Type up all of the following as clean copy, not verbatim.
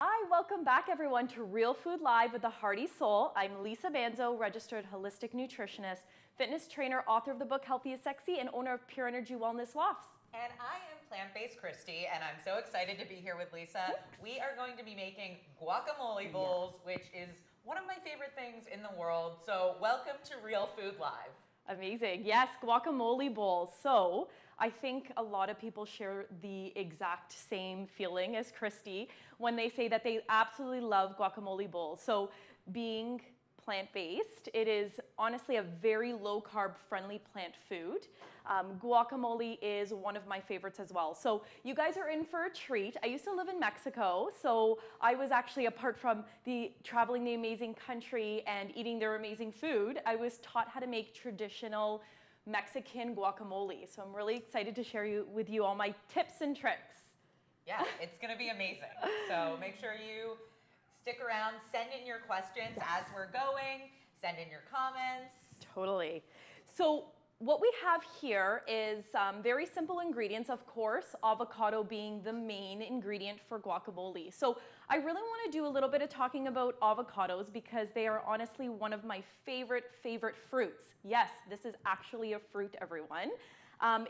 Hi, welcome back everyone to Real Food Live with the Hearty Soul. I'm Lisa Manzo, registered holistic nutritionist, fitness trainer, author of the book Healthy is Sexy, and owner of Pure Energy Wellness Lofts. And I am Plant Based Kristy, and I'm so excited to be here with Lisa. We are going to be making guacamole bowls, which is one of my favorite things in the world. So welcome to Real Food Live. Amazing. Yes, guacamole bowls. So I think a lot of people share the exact same feeling as Kristy when they say that they absolutely love guacamole bowls. So being plant-based, it is honestly a very low-carb friendly plant food. Guacamole is one of my favorites as well. So you guys are in for a treat. I used to live in Mexico, so I was actually, apart from traveling the amazing country and eating their amazing food, I was taught how to make traditional Mexican guacamole. So I'm really excited to share with you all my tips and tricks. Yeah, it's gonna be amazing. So make sure you stick around, send in your questions as we're going, send in your comments. Totally. So what we have here is very simple ingredients, of course, avocado being the main ingredient for guacamole. So I really want to do a little bit of talking about avocados because they are honestly one of my favorite fruits. Yes, this is actually a fruit, everyone.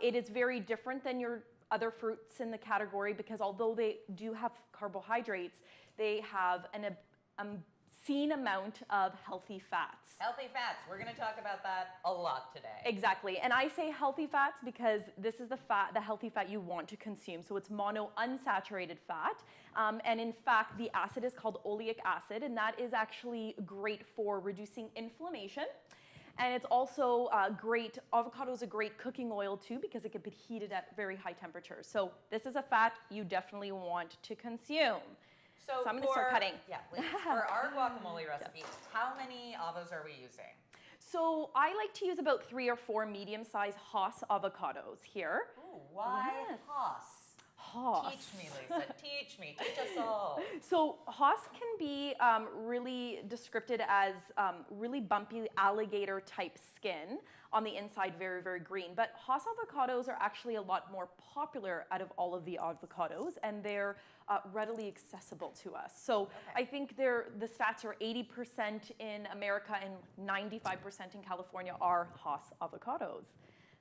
It is very different than your other fruits in the category because although they do have carbohydrates, they have an obscene amount of healthy fats. Healthy fats, we're gonna talk about that a lot today. Exactly, and I say healthy fats because this is the healthy fat you want to consume. So it's monounsaturated fat, and in fact, the acid is called oleic acid, and that is actually great for reducing inflammation. And it's also great, avocado is a great cooking oil too because it can be heated at very high temperatures. So this is a fat you definitely want to consume. So I'm going to start cutting. Yeah, please. For our guacamole recipe, yes. How many avos are we using? So I like to use about 3 or 4 medium-sized Hass avocados here. Ooh, why Hass? Hass. Teach me, Lisa. Teach me. Teach us all. So Hass can be really described as really bumpy alligator-type skin on the inside, very, very green. But Hass avocados are actually a lot more popular out of all of the avocados, and they're readily accessible to us. So I think the stats are 80% in America and 95% in California are Hass avocados.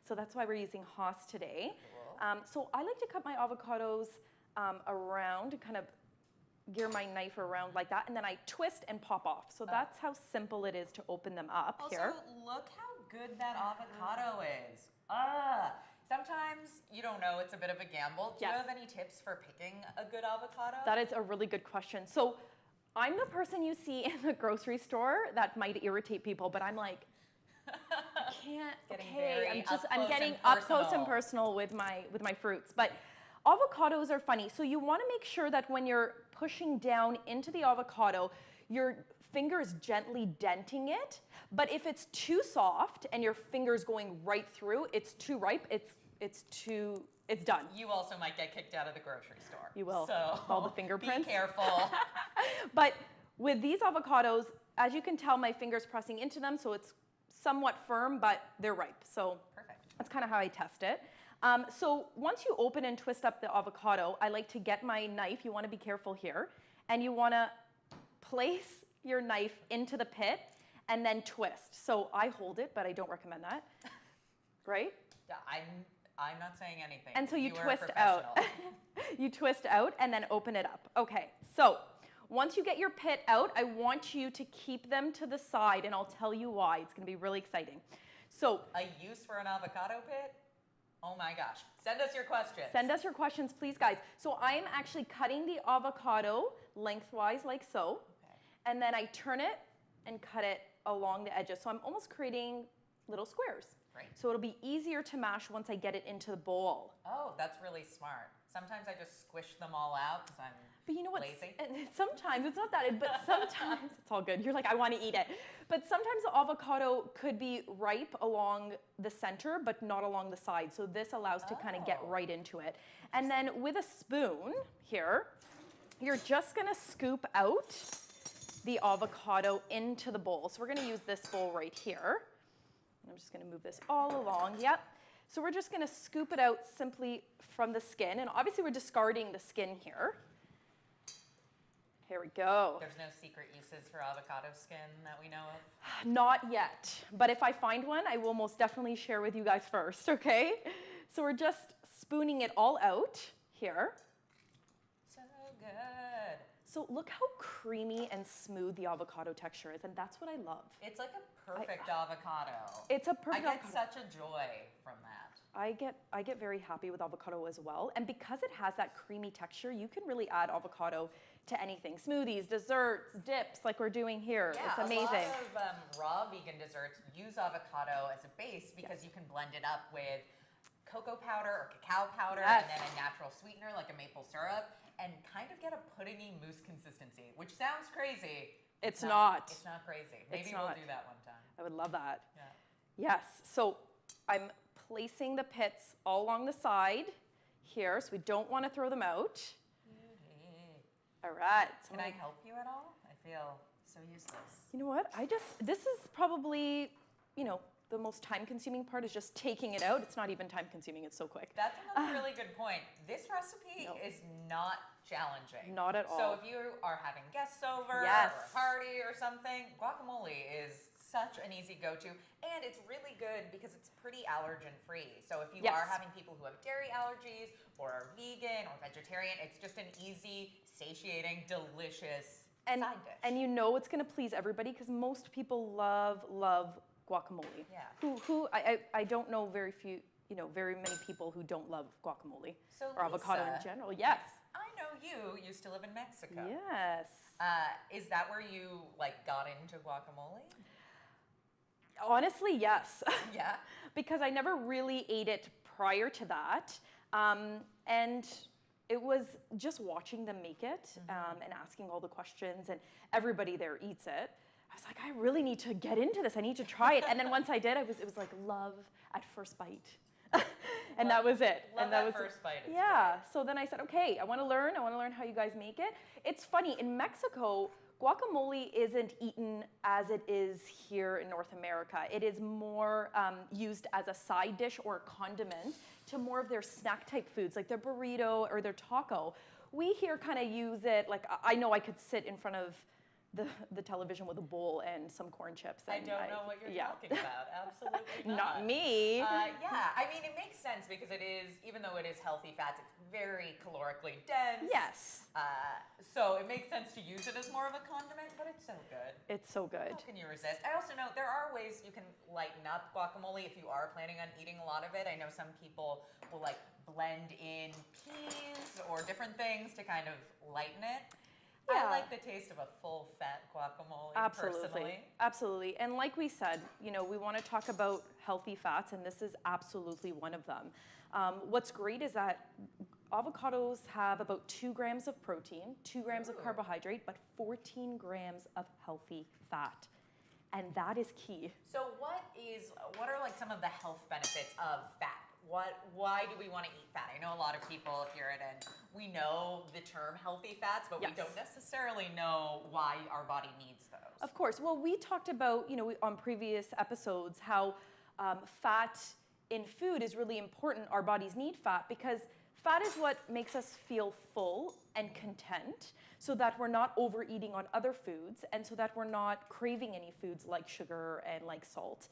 So that's why we're using Hass today. Cool. So I like to cut my avocados around, kind of gear my knife around like that, and then I twist and pop off. So that's how simple it is to open them up here. Also, look how good that avocado is. Sometimes you don't know, it's a bit of a gamble. Do you have any tips for picking a good avocado? That is a really good question. So I'm the person you see in the grocery store that might irritate people, but I'm like, I can't, I'm getting up close and personal with my fruits. But avocados are funny. So you want to make sure that when you're pushing down into the avocado, your finger is gently denting it. But if it's too soft and your finger's going right through, it's too ripe, it's done. You also might get kicked out of the grocery store. You will. So all the fingerprints. Be careful. But with these avocados, as you can tell, my finger's pressing into them, so it's somewhat firm, but they're ripe. So that's kind of how I test it. So once you open and twist up the avocado, I like to get my knife. You want to be careful here. And you want to place your knife into the pit and then twist. So I hold it, but I don't recommend that. Right? Yeah, I'm not saying anything. And so you twist out. You twist out and then open it up. Okay, so once you get your pit out, I want you to keep them to the side, and I'll tell you why. It's going to be really exciting. So a use for an avocado pit? Oh my gosh. Send us your questions. Send us your questions, please, guys. So I am actually cutting the avocado lengthwise like so, and then I turn it and cut it along the edges. So I'm almost creating little squares. Right. So it'll be easier to mash once I get it into the bowl. Oh, that's really smart. Sometimes I just squish them all out because I'm lazy. Sometimes, it's not that, but sometimes, it's all good. You're like, I want to eat it. But sometimes the avocado could be ripe along the center, but not along the side. So this allows to kind of get right into it. And then with a spoon here, you're just going to scoop out the avocado into the bowl. So we're going to use this bowl right here. I'm just going to move this all along. Yep. So we're just going to scoop it out simply from the skin. And obviously we're discarding the skin here. we go. There's no secret uses for avocado skin that we know of? Not yet, but if I find one, I will most definitely share with you guys first, okay? So we're just spooning it all out here. So good. So look how creamy and smooth the avocado texture is, and that's what I love. It's like a perfect avocado. It's a perfect I get avocado. such a joy from that. I get very happy with avocado as well, and because it has that creamy texture, you can really add avocado to anything. Smoothies, desserts, dips, like we're doing here. Yeah, it's amazing. A lot of raw vegan desserts use avocado as a base because you can blend it up with cocoa powder or cacao powder and then a natural sweetener like a maple syrup and kind of get a puddingy mousse consistency, which sounds crazy. It's not. It's not crazy. Maybe It's we'll not. do that one time. I would love that. Yeah. Yes, so I'm placing the pits all along the side here, so we don't want to throw them out. All right. Can I help you at all? I feel so useless. You know what? This is probably, the most time-consuming part is just taking it out. It's not even time-consuming. It's so quick. That's another really good point. This recipe is not challenging. Not at all. So if you are having guests over or Yes. a party or something, guacamole is such an easy go-to, and it's really good because it's pretty allergen-free. So if you Yes. are having people who have dairy allergies or are vegan or vegetarian, it's just an easy, satiating, delicious side dish. And it's going to please everybody because most people love guacamole. Yeah. I don't know very many people who don't love guacamole So or avocado Lisa, in general. Yes. I know you used to live in Mexico. Yes. Is that where you got into guacamole? Honestly, yes. Yeah. Because I never really ate it prior to that. And it was just watching them make it and asking all the questions, and everybody there eats it. I was like, I really need to get into this. I need to try it. And then once I did, it was like love at first bite. And that was it. Love and that first bite. Yeah. So then I said, okay, I want to learn. I want to learn how you guys make it. It's funny, in Mexico, guacamole isn't eaten as it is here in North America. It is more used as a side dish or a condiment to more of their snack type foods, like their burrito or their taco. We here kind of use it, like I know I could sit in front of the television with a bowl and some corn chips. I don't know what you're talking about. Absolutely not. Not me. Yeah, I mean, it makes sense because it is, even though it is healthy fats, it's very calorically dense. Yes. So it makes sense to use it as more of a condiment, but it's so good. It's so good. How can you resist? I also know there are ways you can lighten up guacamole if you are planning on eating a lot of it. I know some people will blend in peas or different things to kind of lighten it. Yeah. I like the taste of a full-fat guacamole, personally. Absolutely. And like we said, we want to talk about healthy fats, and this is absolutely one of them. What's great is that avocados have about 2 grams of protein, 2 grams of carbohydrate, but 14 grams of healthy fat. And that is key. So what are some of the health benefits of fat? Why do we want to eat fat? I know a lot of people hear it and we know the term healthy fats, but we don't necessarily know why our body needs those. Of course. Well, we talked about, on previous episodes, how fat in food is really important. Our bodies need fat because fat is what makes us feel full and content, so that we're not overeating on other foods and so that we're not craving any foods like sugar and like salt.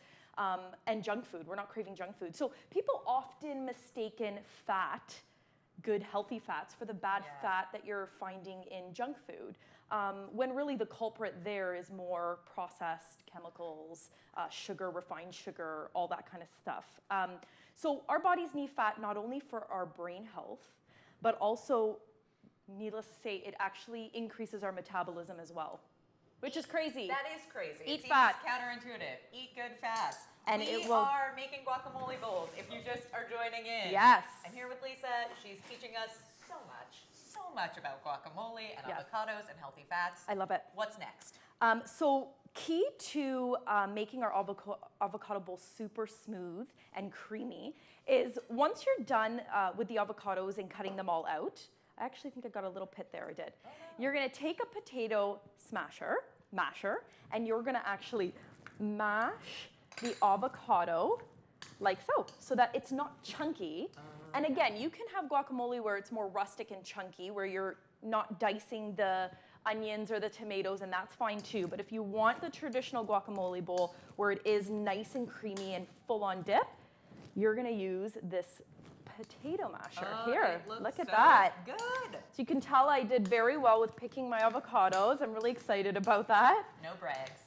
And junk food. We're not craving junk food. So people often mistaken fat, good healthy fats, for the bad fat that you're finding in junk food. When really the culprit there is more processed chemicals, sugar, refined sugar, all that kind of stuff. So our bodies need fat not only for our brain health, but also, needless to say, it actually increases our metabolism as well. Which is crazy. That is crazy. Eat it fat. Seems counterintuitive. Eat good fats. And we are making guacamole bowls. If you just are joining in. Yes. I'm here with Lisa. She's teaching us so much about guacamole and avocados and healthy fats. I love it. What's next? So key to making our avocado bowl super smooth and creamy is once you're done with the avocados and cutting them all out, I actually think I got a little pit there, I did. Oh, no. You're gonna take a potato masher, and you're gonna actually mash the avocado like so that it's not chunky. And again, you can have guacamole where it's more rustic and chunky, where you're not dicing the onions or the tomatoes, and that's fine too. But if you want the traditional guacamole bowl where it is nice and creamy and full on dip, you're gonna use this potato masher here. Look at that. Good. So you can tell I did very well with picking my avocados. I'm really excited about that. No brags.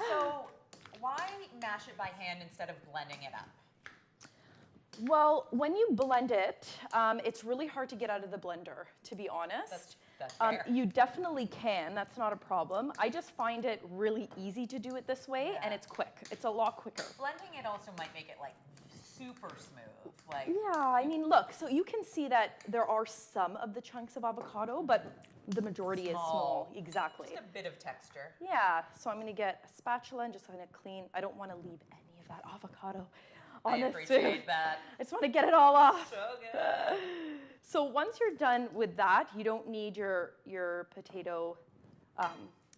So why mash it by hand instead of blending it up? Well, when you blend it, it's really hard to get out of the blender, to be honest. That's fair. You definitely can, that's not a problem. I just find it really easy to do it this way, and it's quick. It's a lot quicker. Blending it also might make it like super smooth. Like Yeah, I mean, look, so you can see that there are some of the chunks of avocado, but the majority is small. Exactly. just a bit of texture. Yeah, so I'm gonna get a spatula and just gonna clean. I don't wanna leave any of that avocado on I the appreciate food. that. I just wanna get it all off. So good. So once you're done with that, you don't need your potato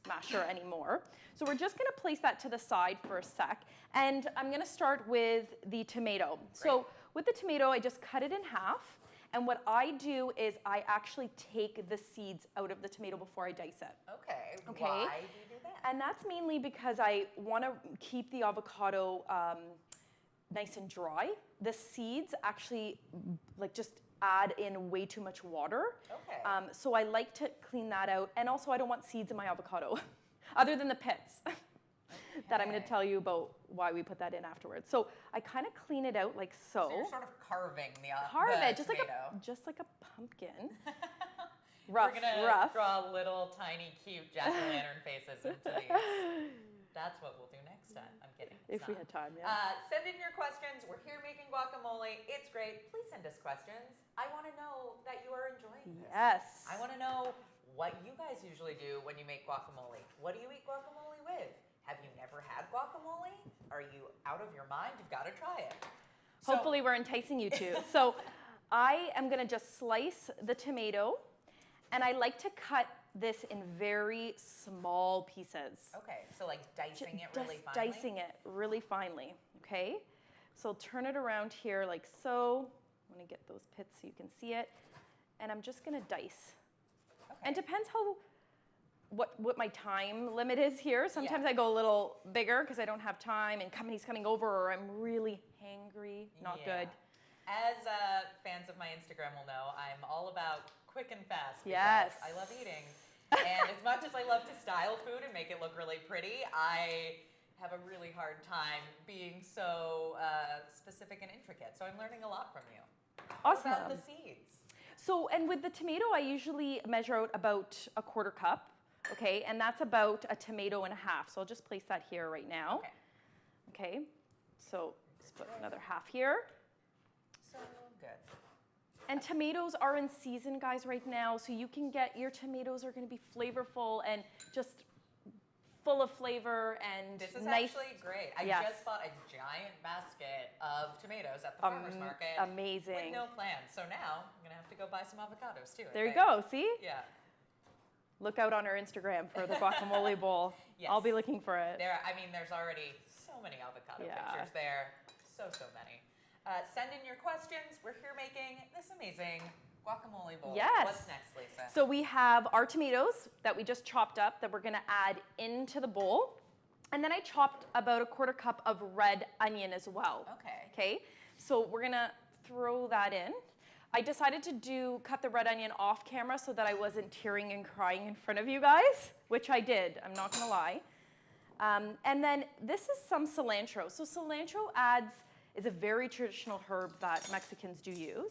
masher anymore. So we're just gonna place that to the side for a sec. And I'm gonna start with the tomato. So with the tomato, I just cut it in half. And what I do is I actually take the seeds out of the tomato before I dice it. Okay. Okay. Why do you do that? And that's mainly because I wanna keep the avocado nice and dry. The seeds actually just add in way too much water. Okay. So I like to clean that out. And also I don't want seeds in my avocado, other than the pits that I'm gonna tell you about why we put that in afterwards. So I kind of clean it out like so. So you're sort of carving the Tomato. just like a pumpkin. Rough, We're gonna rough. draw little tiny cute jack-o'-lantern faces into these. That's what we'll do next time. I'm kidding. If we had time, yeah. Send in your questions. We're here making guacamole. It's great. Please send us questions. I want to know that you are enjoying this. Yes. I want to know what you guys usually do when you make guacamole. What do you eat guacamole with? Have you never had guacamole? Are you out of your mind? You've got to try it. Hopefully we're enticing you to. So I am gonna just slice the tomato, and I like to cut this in very small pieces. Okay, so like dicing it really Just finely? dicing it really finely, okay? So turn it around here like so. I'm gonna get those pits so you can see it. And I'm just gonna dice. Okay. And depends what my time limit is here. Sometimes Yeah. I go a little bigger because I don't have time and company's coming over or I'm really hangry, not good. As fans of my Instagram will know, I'm all about quick and fast because Yes. I love eating. And as much as I love to style food and make it look really pretty, I have a really hard time being so specific and intricate. So I'm learning a lot from you. Awesome. What about the seeds? So, and with the tomato, I usually measure out about a quarter cup, okay? And that's about a tomato and a half. So I'll just place that here right now. Okay. Okay, so let's put another half here. So good. And tomatoes are in season, guys, right now. So you can get, your tomatoes are gonna be flavorful and just full of flavor and This is nice. actually great. I Yes. just bought a giant basket of tomatoes at the farmer's market. Amazing. With no plans. So now I'm going to have to go buy some avocados too. I There you think. go, see? Yeah. Look out on our Instagram for the guacamole bowl. Yes. I'll be looking for it. There's already so many avocado Yeah. pictures there. So many. Send in your questions. We're here making this amazing guacamole bowl. Yes. What's next, Lisa? So we have our tomatoes that we just chopped up that we're gonna add into the bowl. And then I chopped about a quarter cup of red onion as well. Okay. Okay, so we're gonna throw that in. I decided to cut the red onion off camera so that I wasn't tearing and crying in front of you guys, which I did, I'm not gonna lie. And then this is some cilantro. So cilantro is a very traditional herb that Mexicans do use.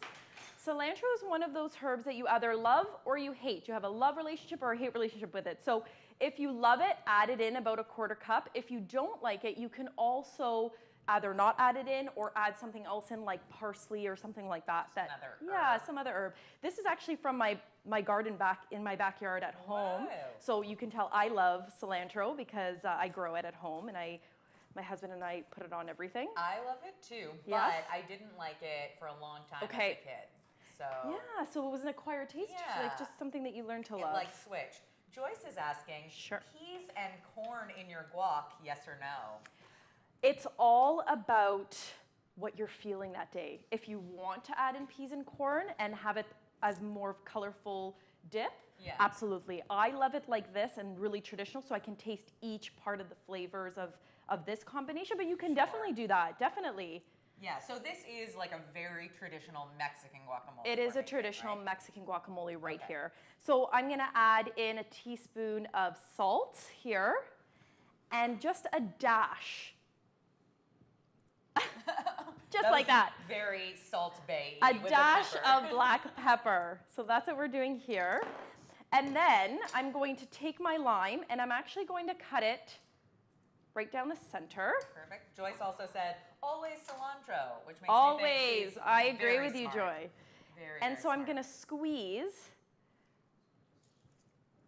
Cilantro is one of those herbs that you either love or you hate. You have a love relationship or a hate relationship with it. So if you love it, add it in about a quarter cup. If you don't like it, you can also either not add it in or add something else in like parsley or something like that. Some other herb. This is actually from my garden in my backyard at home. Wow. So you can tell I love cilantro because I grow it at home and my husband and I put it on everything. I love it too, Yes. but I didn't like it for a long time as a Okay. kid. So Yeah, so it was an acquired taste, Yeah. like just something that you learn to it love. like switched. Joyce is asking, Sure. peas and corn in your guac, yes or no? It's all about what you're feeling that day. If you want to add in peas and corn and have it as more colorful dip, Yeah. Absolutely. I love it like this and really traditional, so I can taste each part of the flavors of this combination, but you can definitely do that, definitely. Yeah, so this is like a very traditional Mexican guacamole. It is we're a making, traditional right? Mexican guacamole right Okay. here. So I'm gonna add in a teaspoon of salt here and just a dash. Just like that. Very Salt Bay. A with dash the pepper. of black pepper. So that's what we're doing here. And then I'm going to take my lime and I'm actually going to cut it right down the center. Perfect. Joyce also said, always cilantro, which makes me think Always. she's I agree very with you, smart. Joy. Very, And very so I'm smart. going to squeeze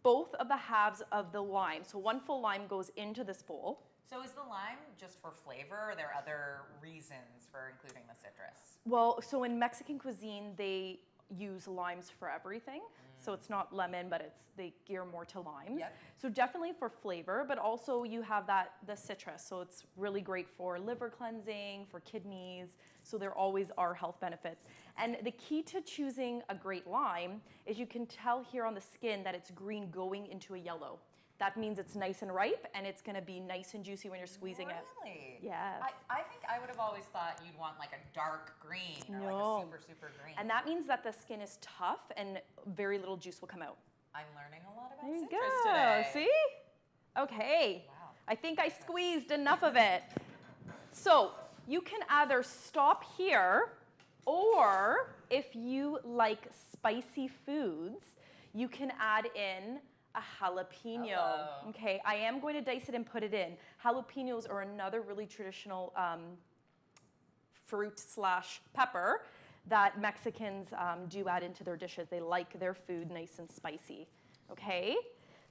both of the halves of the lime. So one full lime goes into this bowl. So is the lime just for flavor, or are there other reasons for including the citrus? Well, so in Mexican cuisine, they use limes for everything. So it's not lemon, but they gear more to limes. Yep. So definitely for flavor, but also you have the citrus. So it's really great for liver cleansing, for kidneys. So there always are health benefits. And the key to choosing a great lime is you can tell here on the skin that it's green going into a yellow. That means it's nice and ripe, and it's gonna be nice and juicy when you're squeezing it. Really? Yes. I think I would have always thought you'd want like a dark green or like No. a super, super green. And that means that the skin is tough and very little juice will come out. I'm learning a lot about There you citrus go. today. See? Okay. Wow. I think I squeezed enough of it. So you can either stop here, or if you like spicy foods, you can add in a jalapeno. Hello. Okay, I am going to dice it and put it in. Jalapenos are another really traditional fruit / pepper that Mexicans do add into their dishes. They like their food nice and spicy. Okay,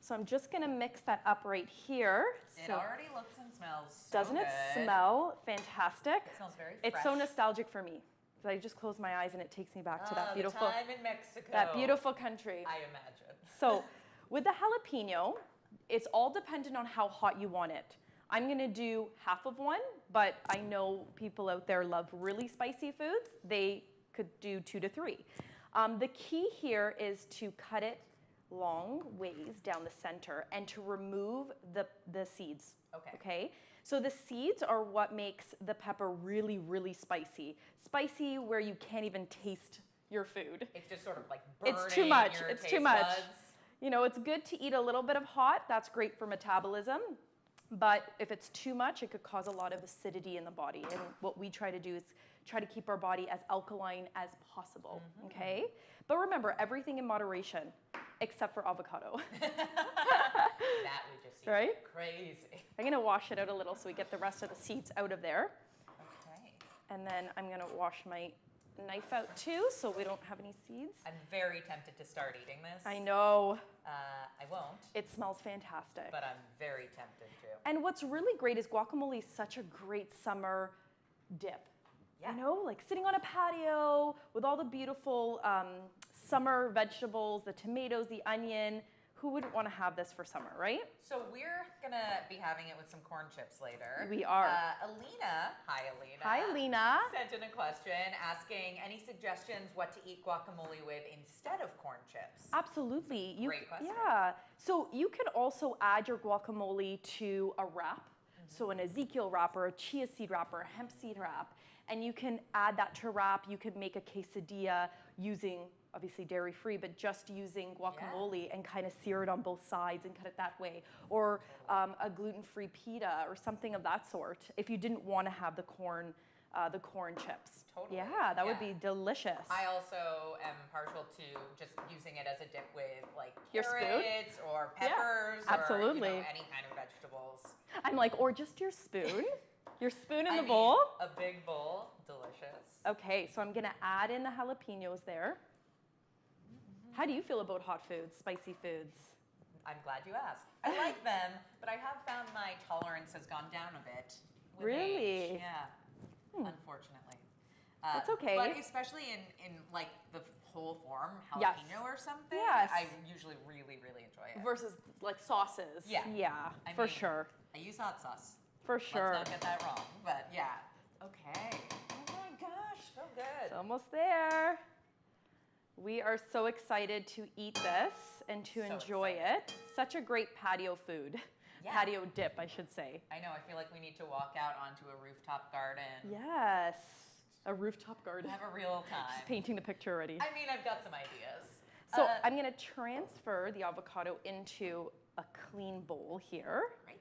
so I'm just gonna mix that up right here. It So already looks and smells so doesn't it good. smell fantastic? It smells very fresh. It's so nostalgic for me. So I just close my eyes and it takes me back to that The beautiful, time in Mexico. that beautiful country. I imagine. So with the jalapeno, it's all dependent on how hot you want it. I'm gonna do half of one, but I know people out there love really spicy foods. They could do 2 to 3. The key here is to cut it long ways down the center and to remove the seeds. Okay? So the seeds are what makes the pepper really, really spicy. Spicy where you can't even taste your food. It's just sort of like burning It's too much. your It's taste too much. buds. You know, it's good to eat a little bit of hot. That's great for metabolism. But if it's too much, it could cause a lot of acidity in the body. And what we try to do is try to keep our body as alkaline as possible, okay? But remember, everything in moderation, except for avocado. That we just eat Right? crazy. I'm gonna wash it out a little so we get the rest of the seeds out of there. Okay. And then I'm gonna wash my knife out too so we don't have any seeds. I'm very tempted to start eating this. I know, I won't, it smells fantastic. but I'm very tempted to. And what's really great is guacamole is such a great summer dip. Yeah. You know, like sitting on a patio with all the beautiful summer vegetables, the tomatoes, the onion. Who wouldn't want to have this for summer, right? So we're gonna be having it with some corn chips later. We are. Alina, hi Alina. Hi, Lena. Sent in a question asking any suggestions what to eat guacamole with instead of corn chips. Absolutely. Great question. Yeah. So you could also add your guacamole to a wrap. So an Ezekiel wrap or a chia seed wrap or a hemp seed wrap. And you can add that to a wrap. You could make a quesadilla using, obviously dairy-free, but just using guacamole and kind of sear it on both sides and cut it that way. Or a gluten-free pita or something of that sort if you didn't want to have the corn chips. Totally. Yeah, that would be delicious. I also am partial to just using it as a dip with like Your spoon? carrots or peppers or absolutely. any kind of vegetables. I'm like, or just your spoon. Your spoon in I the mean, bowl. A big bowl, delicious. Okay, so I'm gonna add in the jalapenos there. How do you feel about hot foods, spicy foods? I'm glad you asked. I like them, but I have found my tolerance has gone down a bit. With Really? age. Yeah. Unfortunately. That's okay. But especially in like the whole form, Yes. jalapeno or something, Yes. I usually really, really enjoy it. Versus like sauces. Yeah. Yeah, I for mean, sure. I use hot sauce. For sure. Let's not get that wrong. But yeah. Okay. Oh my gosh, so good. It's almost there. We are so excited to eat this and to enjoy it. Such a great patio food. Yeah. Patio dip, I should say. I know, I feel like we need to walk out onto a rooftop garden. Yes, a rooftop garden. Have a real time. Just painting the picture already. I mean, I've got some ideas. So I'm gonna transfer the avocado into a clean bowl here. Great.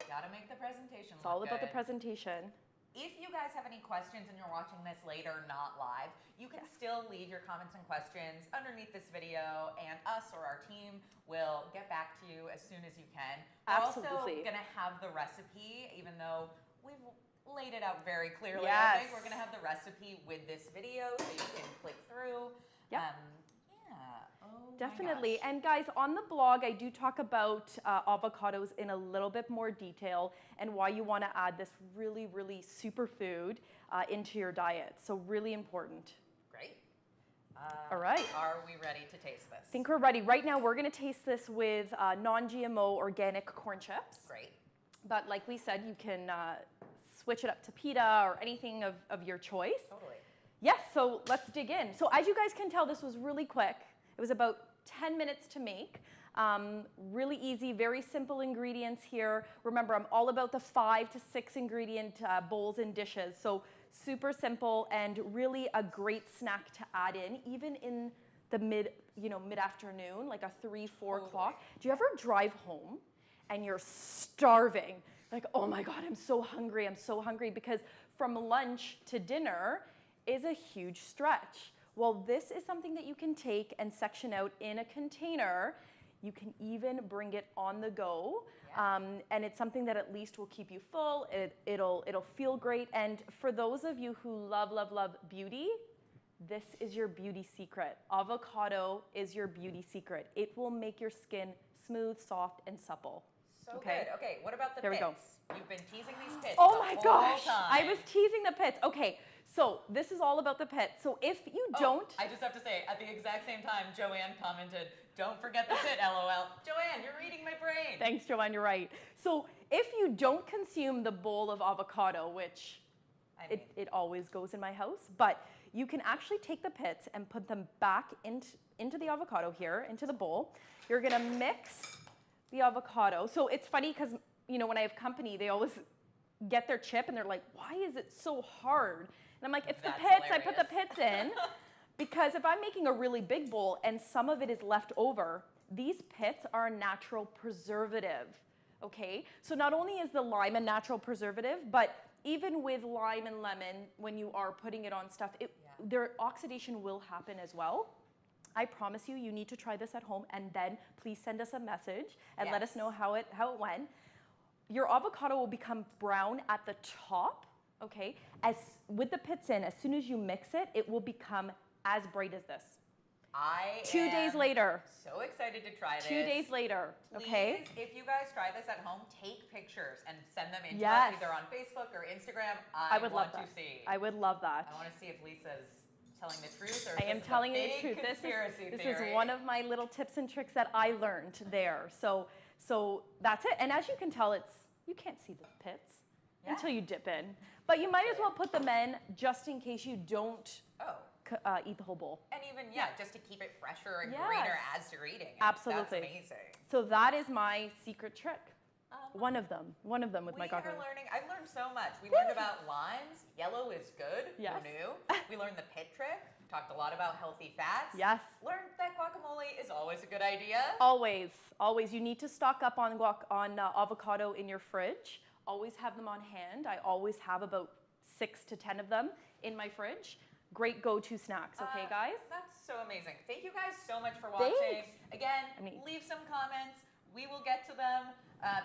Gotta make the presentation look It's all about good. the presentation. If you guys have any questions and you're watching this later, not live, you can still leave your comments and questions underneath this video, and us or our team will get back to you as soon as you can. We're also gonna have the recipe, even though we've laid it out very clearly. Yes. I think we're gonna have the recipe with this video so you can click through. Yep. Oh Definitely. And guys, on the blog, I do talk about avocados in a little bit more detail and why you want to add this really, really superfood into your diet. So really important. Great. All right. Are we ready to taste this? I think we're ready. Right now, we're going to taste this with non-GMO organic corn chips. Great. But like we said, you can switch it up to pita or anything of your choice. Totally. Yes, so let's dig in. So as you guys can tell, this was really quick. It was about 10 minutes to make. Really easy, very simple ingredients here. Remember, I'm all about the 5 to 6 ingredient bowls and dishes. So super simple and really a great snack to add in, even in the mid-afternoon, like a 3, 4 o'clock. Do you ever drive home and you're starving? Like, oh my God, I'm so hungry, because from lunch to dinner is a huge stretch. Well, this is something that you can take and section out in a container. You can even bring it on the go. Yeah. And it's something that at least will keep you full. It'll feel great. And for those of you who love, love, love beauty, this is your beauty secret. Avocado is your beauty secret. It will make your skin smooth, soft, and supple. So good. Okay, what about the there pits? We go. You've been teasing these pits Oh the my whole gosh, time. I was teasing the pits. Okay, so this is all about the pits. So if you don't... I just have to say, at the exact same time, Joanne commented, don't forget the pit, LOL. Joanne, you're reading my brain. Thanks, Joanne, you're right. So if you don't consume the bowl of avocado, which it always goes in my house, but you can actually take the pits and put them back into the avocado here, into the bowl. You're gonna mix the avocado. So it's funny because, when I have company, they always get their chip and they're like, why is it so hard? And I'm like, it's the pits. Hilarious. I put the pits in because if I'm making a really big bowl and some of it is left over, these pits are a natural preservative, okay? So not only is the lime a natural preservative, but even with lime and lemon, when you are putting it on stuff, their oxidation will happen as well. I promise you, you need to try this at home and then please send us a message and let us know how it went. Your avocado will become brown at the top, okay? With the pits in, as soon as you mix it, it will become as bright as this. I 2 days later. So excited to try this. 2 days later, okay? Please, if you guys try this at home, take pictures and send them in to us either on Facebook or Instagram. I would love to see. I would love that. I want to see if Lisa's telling the truth or I am telling you the truth. This is one of my little tips and tricks that I learned there. So that's it. And as you can tell, you can't see the pits until you dip in. But you might as well put them in just in case you don't eat the whole bowl. And even, just to keep it fresher and greener as you're eating it. Absolutely. That's amazing. So that is my secret trick. One of them with my guacamole. I've learned so much. We learned about limes. Yellow is good. Yes. Who knew? We learned the pit trick. Talked a lot about healthy fats. Yes. Learned that guacamole is always a good idea. Always. You need to stock up on avocado in your fridge. Always have them on hand. I always have about 6 to 10 of them in my fridge. Great go-to snacks, okay, guys? That's so amazing. Thank you guys so much for watching. Thanks. Again, leave some comments. We will get to them.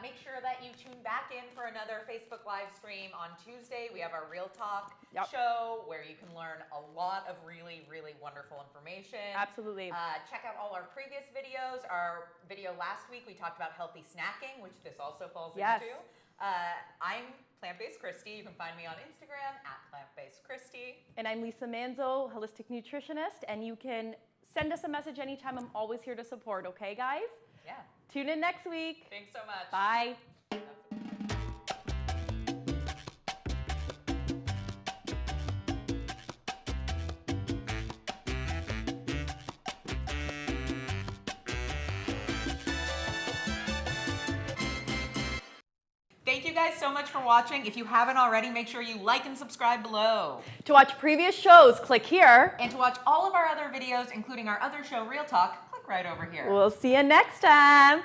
Make sure that you tune back in for another Facebook live stream on Tuesday. We have our Real Talk show where you can learn a lot of really, really wonderful information. Absolutely. Check out all our previous videos. Our video last week, we talked about healthy snacking, which this also falls into. I'm Plant Based Kristy. You can find me on Instagram at Plant Based Kristy. And I'm Lisa Manzo, holistic nutritionist. And you can send us a message anytime. I'm always here to support, okay, guys? Yeah. Tune in next week. Thanks so much. Bye. guys so much for watching. If you haven't already, make sure you like and subscribe below. To watch previous shows, click here. And to watch all of our other videos, including our other show, Real Talk, click right over here. We'll see you next time.